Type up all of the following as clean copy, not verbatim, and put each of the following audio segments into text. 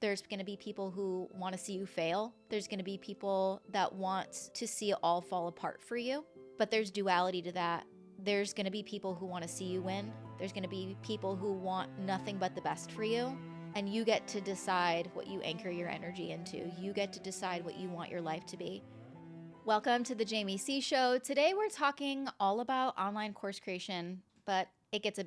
There's going to be people who want to see you fail. There's going to be people that want to see it all fall apart for you. But there's duality to that. There's going to be people who want to see you win. There's going to be people who want nothing but the best for you. And you get to decide what you anchor your energy into. You get to decide what you want your life to be. Welcome to the Jamie C Show. Today we're talking all about online course creation, but it gets a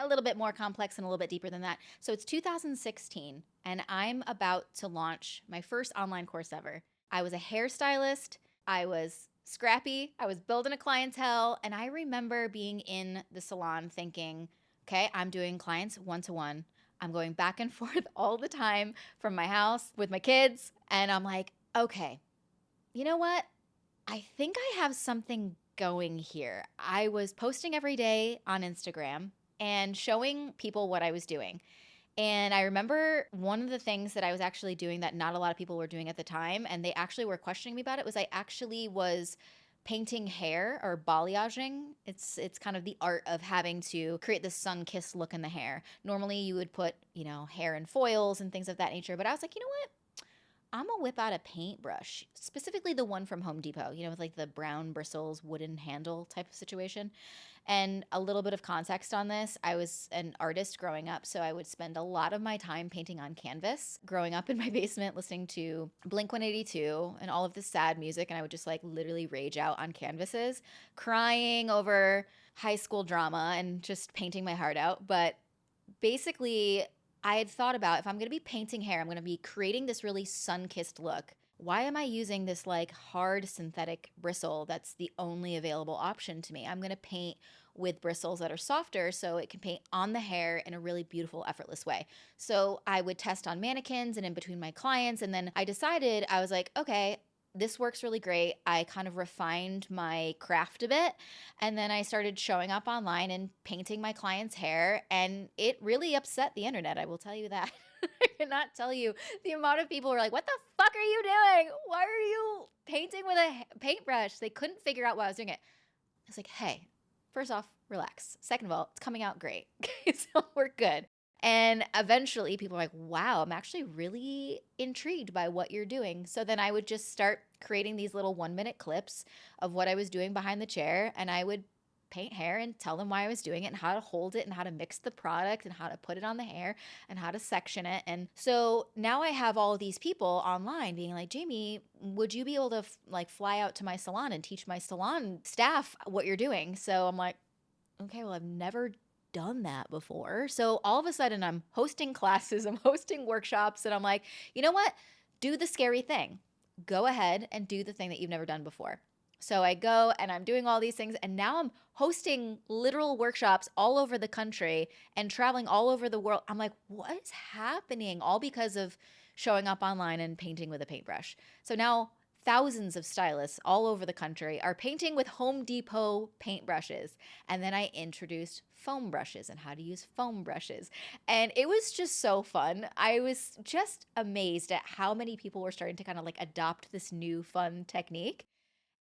little bit more complex and a little bit deeper than that. So it's 2016 and I'm about to launch my first online course ever. I was a hairstylist. I was scrappy. I was building a clientele. And I remember being in the salon thinking, okay, I'm doing clients one-to-one. I'm going back and forth all the time from my house with my kids. And I'm like, okay, you know what? I think I have something going here. I was posting every day on Instagram and showing people what I was doing. And I remember one of the things that I was actually doing that not a lot of people were doing at the time, and they actually were questioning me about it, was I actually was painting hair or balayaging. It's kind of the art of having to create this sun-kissed look in the hair. Normally you would put, hair in foils and things of that nature. But I was like, you know what? I'm gonna whip out a paintbrush, specifically the one from Home Depot, with like the brown bristles, wooden handle type of situation. And a little bit of context on this, I was an artist growing up, so I would spend a lot of my time painting on canvas, growing up in my basement listening to Blink-182 and all of this sad music, and I would just like literally rage out on canvases, crying over high school drama and just painting my heart out. But basically, I had thought about, if I'm going to be painting hair, I'm going to be creating this really sun-kissed look. Why am I using this like hard synthetic bristle that's the only available option to me? I'm going to paint with bristles that are softer so it can paint on the hair in a really beautiful, effortless way. So I would test on mannequins and in between my clients. And then I decided, I was like, okay, this works really great. I kind of refined my craft a bit. And then I started showing up online and painting my clients' hair. And it really upset the internet, I will tell you that. I cannot tell you the amount of people who are like, what the fuck are you doing? Why are you painting with a paintbrush? They couldn't figure out why I was doing it. I was like, hey, first off, relax. Second of all, it's coming out great. So we're good. And eventually people are like, wow, I'm actually really intrigued by what you're doing. So then I would just start creating these little 1-minute clips of what I was doing behind the chair. And I would paint hair and tell them why I was doing it and how to hold it and how to mix the product and how to put it on the hair and how to section it. And so now I have all of these people online being like, Jamie, would you be able to fly out to my salon and teach my salon staff what you're doing? So I'm like, okay, well, I've never done that before. So all of a sudden I'm hosting classes, I'm hosting workshops, and I'm like, you know what? Do the scary thing. Go ahead and do the thing that you've never done before. So I go and I'm doing all these things, and now I'm hosting literal workshops all over the country and traveling all over the world. I'm like, what is happening? All because of showing up online and painting with a paintbrush. So now thousands of stylists all over the country are painting with Home Depot paintbrushes. And then I introduced foam brushes and how to use foam brushes. And it was just so fun. I was just amazed at how many people were starting to kind of like adopt this new fun technique.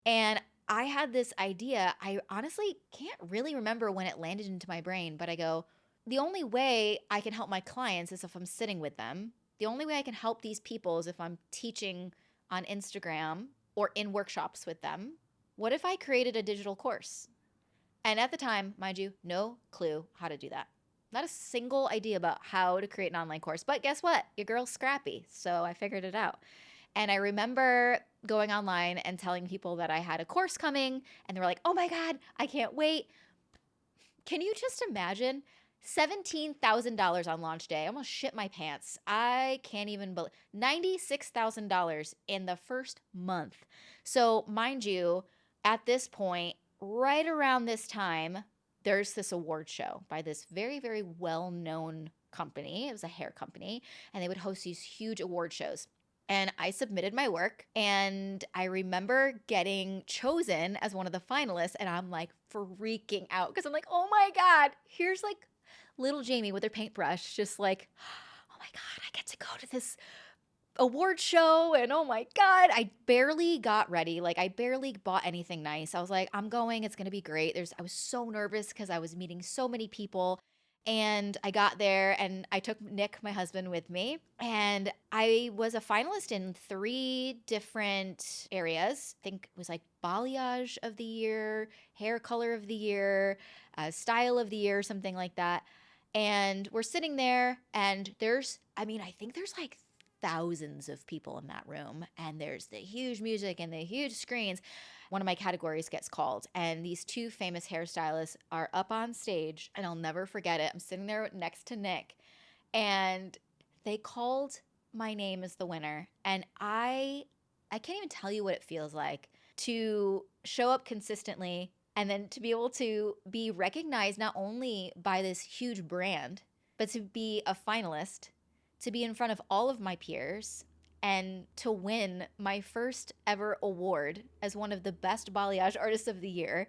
And I had this idea. I honestly can't really remember when it landed into my brain, but I go, the only way I can help my clients is if I'm sitting with them. The only way I can help these people is if I'm teaching on Instagram or in workshops with them. What if I created a digital course? And at the time, mind you, no clue how to do that. Not a single idea about how to create an online course. But guess what? Your girl's scrappy. So I figured it out. And I remember going online and telling people that I had a course coming. And they were like, oh my God, I can't wait. Can you just imagine? $17,000 on launch day. I almost shit my pants. I can't even believe $96,000 in the first month. So mind you, at this point, right around this time, there's this award show by this very, very well-known company. It was a hair company, and they would host these huge award shows. And I submitted my work, and I remember getting chosen as one of the finalists, and I'm like freaking out because I'm like, oh my God, here's like little Jamie with her paintbrush, just like, oh my God, I get to go to this award show. And oh my God, I barely got ready. Like I barely bought anything nice. I was like, I'm going, it's going to be great. I was so nervous because I was meeting so many people. And I got there and I took Nick, my husband, with me. And I was a finalist in 3 different areas. I think it was like balayage of the year, hair color of the year, style of the year, something like that. And we're sitting there and I think there's like thousands of people in that room. And there's the huge music and the huge screens. One of my categories gets called, and these 2 famous hairstylists are up on stage, and I'll never forget it. I'm sitting there next to Nick, and they called my name as the winner, and I can't even tell you what it feels like to show up consistently and then to be able to be recognized not only by this huge brand, but to be a finalist, to be in front of all of my peers, and to win my first ever award as one of the best balayage artists of the year.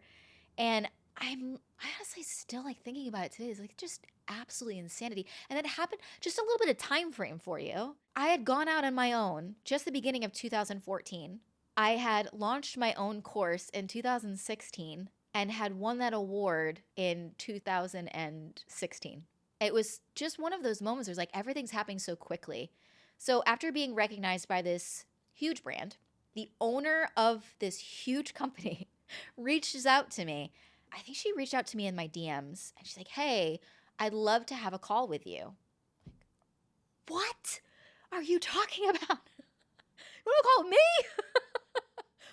And I honestly still like thinking about it today. It's like just absolutely insanity. And then it happened just a little bit of time frame for you. I had gone out on my own just the beginning of 2014. I had launched my own course in 2016 and had won that award in 2016. It was just one of those moments where it's like everything's happening so quickly. So after being recognized by this huge brand, the owner of this huge company reaches out to me. I think she reached out to me in my DMs and she's like, hey, I'd love to have a call with you. What are you talking about? You want to call me?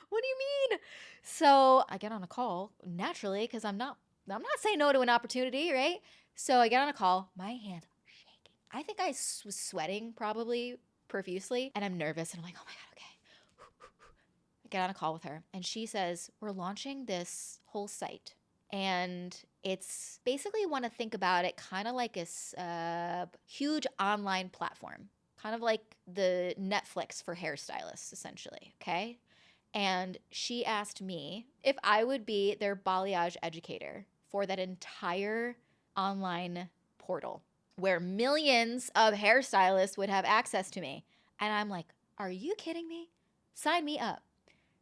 What do you mean? So I get on a call naturally because I'm not saying no to an opportunity, right? So I get on a call, my hands are shaking. I think I was sweating probably profusely, and I'm nervous, and I'm like, oh my God, okay. I get on a call with her, and she says, we're launching this whole site, and it's basically, want to think about it kind of like a huge online platform, kind of like the Netflix for hairstylists, essentially, okay? And she asked me if I would be their balayage educator for that entire online portal where millions of hairstylists would have access to me. And I'm like, are you kidding me? Sign me up.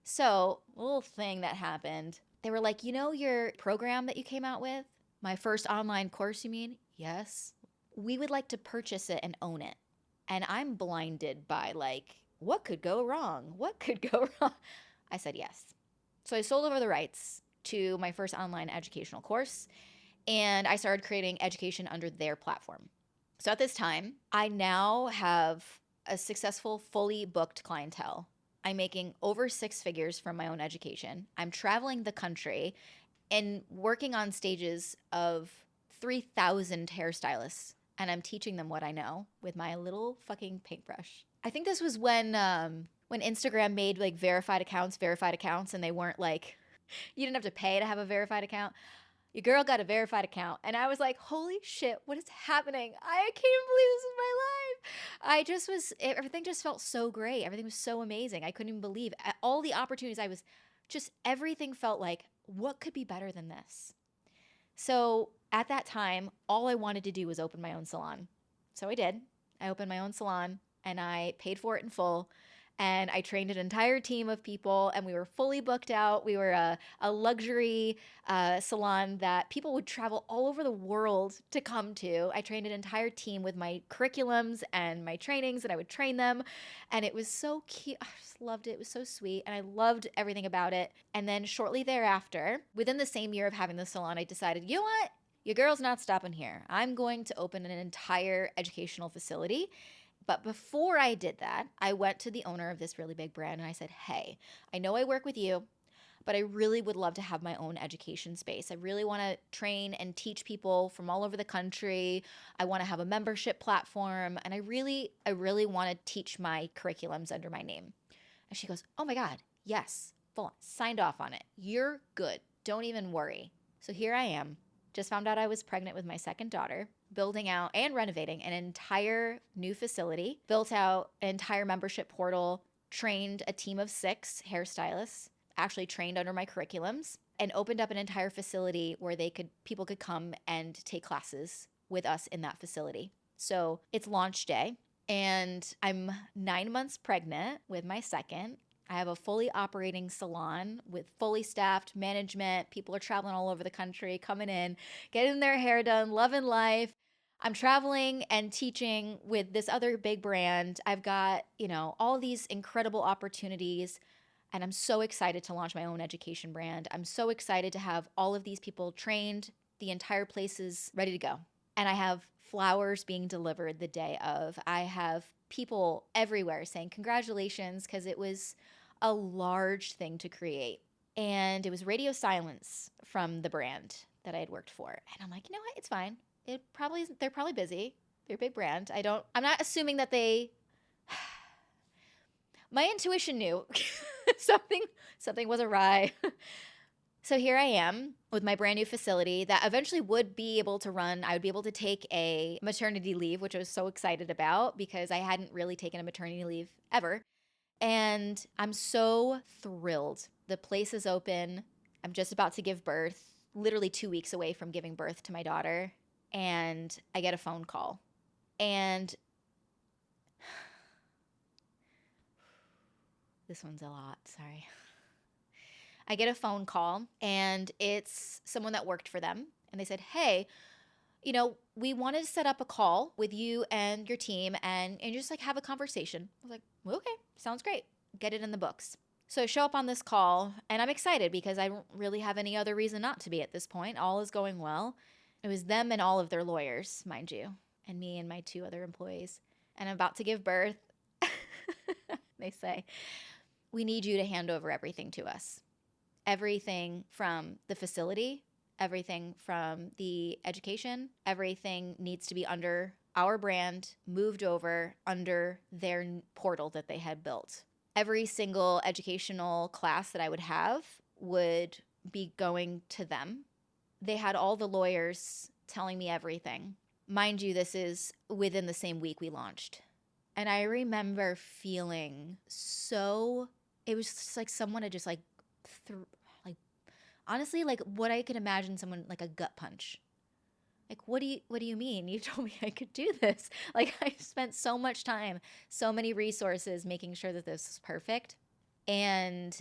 So, a little thing that happened. They were like, you know your program that you came out with? My first online course, you mean? Yes. We would like to purchase it and own it. And I'm blinded by like, what could go wrong? What could go wrong? I said yes. So I sold over the rights to my first online educational course, and I started creating education under their platform. So at this time, I now have a successful, fully booked clientele. I'm making over 6 figures from my own education. I'm traveling the country and working on stages of 3,000 hairstylists, and I'm teaching them what I know with my little fucking paintbrush. I think this was when Instagram made like verified accounts, and they weren't like, you didn't have to pay to have a verified account. Your girl got a verified account. And I was like, holy shit, what is happening? I can't believe this is my life. Everything just felt so great. Everything was so amazing. I couldn't even believe all the opportunities. Everything felt like, what could be better than this? So at that time, all I wanted to do was open my own salon. So I did. I opened my own salon and I paid for it in full. And I trained an entire team of people, and we were fully booked out. We were a luxury salon that people would travel all over the world to come to. I trained an entire team with my curriculums and my trainings, and I would train them. And it was so cute. I just loved it. It was so sweet, and I loved everything about it. And then shortly thereafter, within the same year of having the salon, I decided, you know what? Your girl's not stopping here. I'm going to open an entire educational facility. But before I did that, I went to the owner of this really big brand and I said, hey, I know I work with you, but I really would love to have my own education space. I really want to train and teach people from all over the country. I want to have a membership platform, and I really want to teach my curriculums under my name. And she goes, oh my God, yes, full on, signed off on it. You're good. Don't even worry. So here I am. Just found out I was pregnant with my second daughter, building out and renovating an entire new facility, built out an entire membership portal, trained a team of 6 hairstylists, actually trained under my curriculums, and opened up an entire facility where people could come and take classes with us in that facility. So it's launch day, and I'm 9 months pregnant with my second. I have a fully operating salon with fully staffed management. People are traveling all over the country, coming in, getting their hair done, loving life. I'm traveling and teaching with this other big brand. I've got, all these incredible opportunities. And I'm so excited to launch my own education brand. I'm so excited to have all of these people trained. The entire place is ready to go. And I have flowers being delivered the day of. I have people everywhere saying congratulations, because it was a large thing to create. And it was radio silence from the brand that I had worked for. And I'm like, you know what? It's fine. They're probably busy. They're a big brand. I'm not assuming that my intuition knew something was awry. So here I am with my brand new facility that eventually would be able to run. I would be able to take a maternity leave, which I was so excited about because I hadn't really taken a maternity leave ever. And I'm so thrilled. The place is open. I'm just about to give birth, literally 2 weeks away from giving birth to my daughter. And I get a phone call. And this one's a lot, sorry. I get a phone call, and it's someone that worked for them. And they said, hey, we wanted to set up a call with you and your team and just like have a conversation. I was like, well, okay, sounds great. Get it in the books. So I show up on this call, and I'm excited because I don't really have any other reason not to be at this point. All is going well. It was them and all of their lawyers, mind you, and me and my 2 other employees. And I'm about to give birth. They say, we need you to hand over everything to us. Everything from the facility, everything from the education, everything needs to be under our brand, moved over under their portal that they had built. Every single educational class that I would have would be going to them. They had all the lawyers telling me everything. Mind you, this is within the same week we launched. And I remember feeling it was just like someone had just honestly, like what I could imagine someone like a gut punch. Like, what do you mean? You told me I could do this. Like, I spent so much time, so many resources making sure that this was perfect. And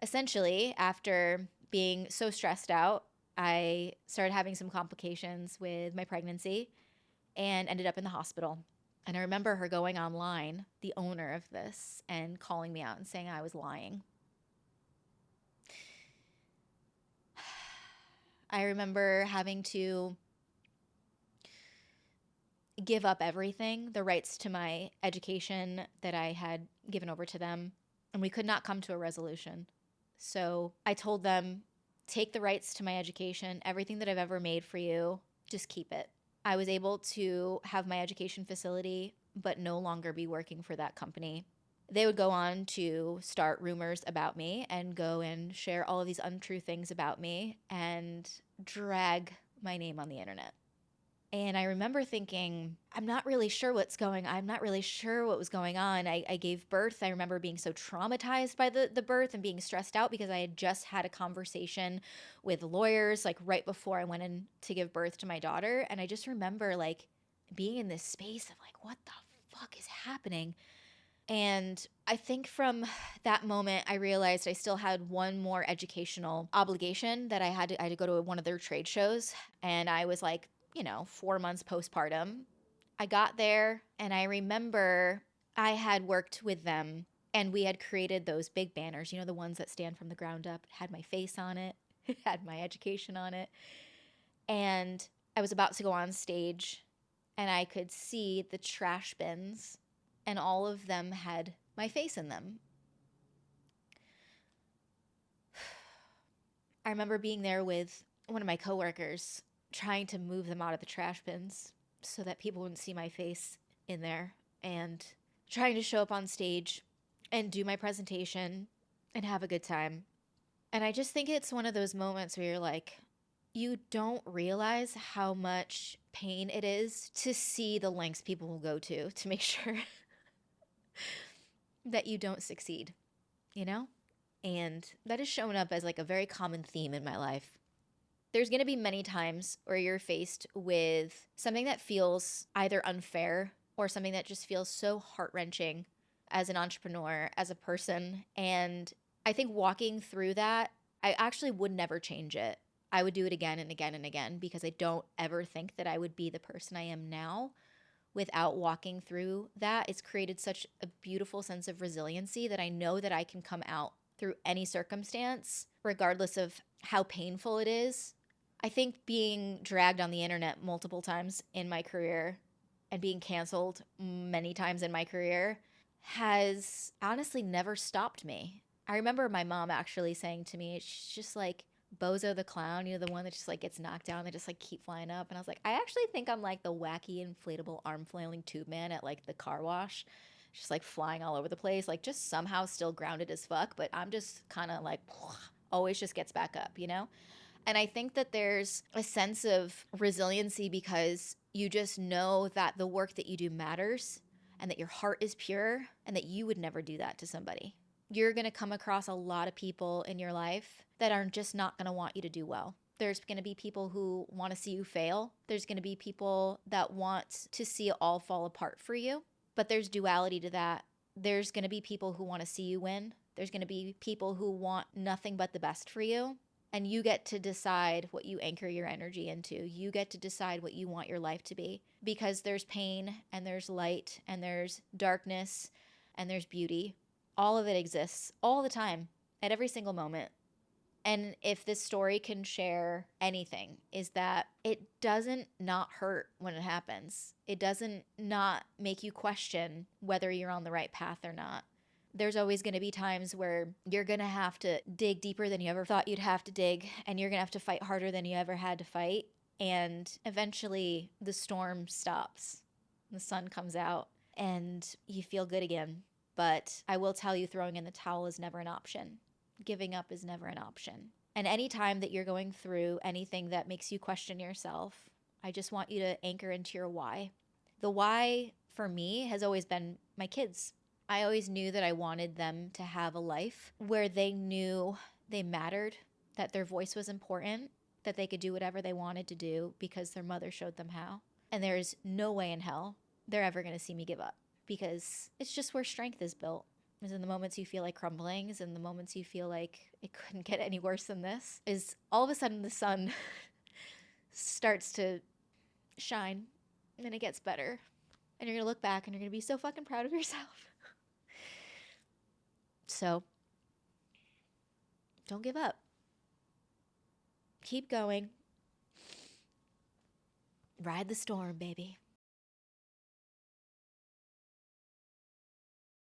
essentially, after being so stressed out, I started having some complications with my pregnancy and ended up in the hospital. And I remember her going online, the owner of this, and calling me out and saying I was lying. I remember having to give up everything, the rights to my education that I had given over to them, and we could not come to a resolution. So I told them, take the rights to my education, everything that I've ever made for you, just keep it. I was able to have my education facility, but no longer be working for that company. They would go on to start rumors about me and go and share all of these untrue things about me and drag my name on the internet. And I remember thinking, I'm not really sure what was going on. I gave birth. I remember being so traumatized by the birth and being stressed out because I had just had a conversation with lawyers like right before I went in to give birth to my daughter. And I just remember like being in this space of like, what the fuck is happening? And I think from that moment, I realized I still had one more educational obligation that I had to go to one of their trade shows. And I was like, 4 months postpartum. I got there, and I remember I had worked with them, and we had created those big banners, the ones that stand from the ground up. It had my face on it. It had my education on it. And I was about to go on stage, and I could see the trash bins, and all of them had my face in them. I remember being there with one of my coworkers, trying to move them out of the trash bins so that people wouldn't see my face in there, and trying to show up on stage and do my presentation and have a good time. And I just think it's one of those moments where you're like, you don't realize how much pain it is to see the lengths people will go to make sure that you don't succeed, And that has shown up as like a very common theme in my life. There's going to be many times where you're faced with something that feels either unfair or something that just feels so heart-wrenching. as an entrepreneur, as a person. And I think walking through that, I actually would never change it. I would do it again and again and again because I don't ever think that I would be the person I am now without walking through that. It's created such a beautiful sense of resiliency that I know that I can come out through any circumstance, regardless of how painful it is. I think being dragged on the internet multiple times in my career and being canceled many times in my career has honestly never stopped me. I remember my mom actually saying to me, she's just like, Bozo the clown, you know, the one that just like gets knocked down, they just like keep flying up. And I was like, I actually think I'm like the wacky inflatable arm flailing tube man at like the car wash, just like flying all over the place, like just somehow still grounded as fuck, but I'm just kind of like always just gets back up, you know? And I think that there's a sense of resiliency because you just know that the work that you do matters and that your heart is pure and that you would never do that to somebody. You're going to come across a lot of people in your life that are just not going to want you to do well. There's going to be people who want to see you fail. There's going to be people that want to see it all fall apart for you. But there's duality to that. There's going to be people who want to see you win. There's going to be people who want nothing but the best for you. And you get to decide what you anchor your energy into. You get to decide what you want your life to be. Because there's pain and there's light and there's darkness and there's beauty. All of it exists all the time at every single moment. And if this story can share anything, is that it doesn't not hurt when it happens. It doesn't not make you question whether you're on the right path or not. There's always going to be times where you're going to have to dig deeper than you ever thought you'd have to dig, and you're going to have to fight harder than you ever had to fight. And eventually the storm stops, the sun comes out, and you feel good again. But I will tell you, throwing in the towel is never an option. Giving up is never an option. And any time that you're going through anything that makes you question yourself, I just want you to anchor into your why. The why for me has always been my kids. I always knew that I wanted them to have a life where they knew they mattered, that their voice was important, that they could do whatever they wanted to do because their mother showed them how. And there's no way in hell they're ever going to see me give up, because it's just where strength is built. Is in the moments you feel like crumbling, is in the moments you feel like it couldn't get any worse than this, is all of a sudden the sun starts to shine and it gets better. And you're going to look back and you're going to be so fucking proud of yourself. So don't give up. Keep going. Ride the storm, baby.